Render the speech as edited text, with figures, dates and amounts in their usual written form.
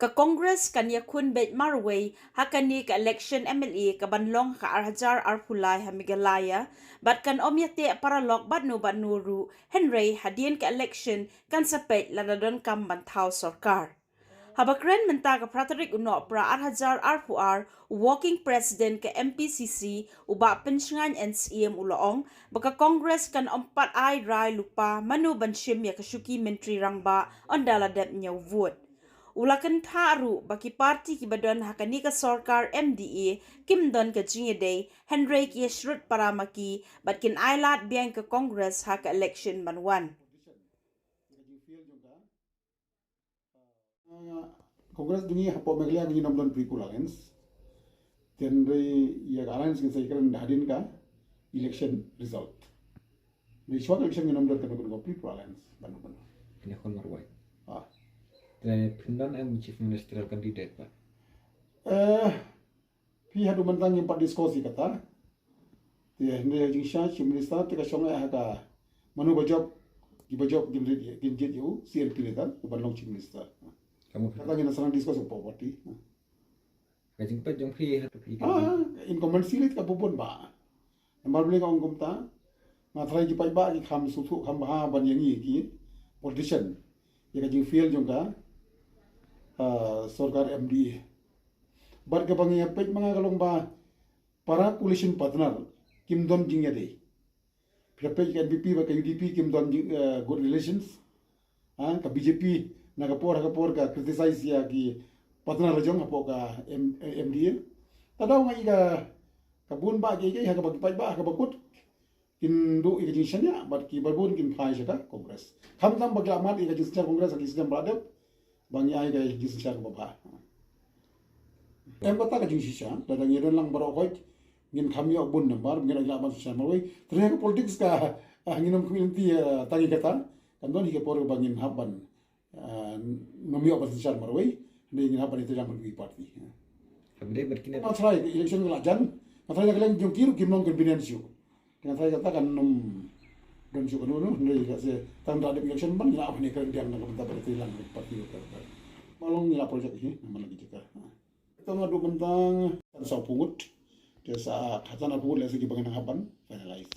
baka Congress kanya kun bet marway hakani ka election MLA ka banlong ka arhajar arpulay hamigalaya bat kan omyate paralok banu ru Henry hadien ka election kan sapet ladadon kam banthaw Sorkar. Habakren menta ka pratarik uno pra arhajar arpuar walking president ka MPCC uba Pynshngaiñ NCM uloong baka Congress kan ompat ay rai lupa manu banshim ya kasuki menteri rangba ondala dep nyaw vote. Ulakan tharu baki parti kibadon hakani ka Sorkar MDA kimdon ka jingede Henry Iashrut paramaki batkin ailat biang ka Congress haka election banwan. Congress dungi hapo meglia ni nomdon people alliance tenre ya alliance ke sai kran hadin ka election result ni short election ni nomdon ka nomdon people alliance banu ini kon marwai ah dan pindan am chief ministerial candidate pa pi hadu mentang yang pat diskusi kata te ne jing sha chief minister te ka songa ha ka manu bajok ginjit yu CLP ne ta banlong chief minister kamu kata kita senang diskusi property kajing pa jong pri hatu pri incumbent silit ka pupun ba nambar beli ka ongkom ta matrai ki pai ba ki kham sutu kham ha ban yang ki politician ya kajing feel jong ka Sorkar MDA bar ka bangi pej mga kalong ba para coalition partner kimdon jing ya dei pej ka NPP ba ka UDP kimdon good relations ka BJP nakapor ka criticize ya ki partner rajong apo ka MDA tadaw nga iga kabun ba ki ha ka bagpay ba ka bakut kindu iga jing shanya but ki barbun kin phai shaka Congress khamdam baglamat iga jing Congress ki sistem bradep bangi ai ga jing shaka ba em bata ka jing shisha dadang yeron lang baro hoy ngin khamyo bun number ngin agla ban shisha mawai tre ka politics ka nginom community tangi kata kandon hi ka por bangin haban nomio pasal marway ni ngin haban itu jaman di parti kabde berkini matrai election ngelajan matrai kalian jungkir kimnong convenience yu dengan saya katakan don su kanu ni ka se tanda de election ban la apne kan diam na ka parti lang parti ka malong nila project hi naman lagi jika ito nga do bentang sa pungut desa khatana pungut la sigi bangan haban finalize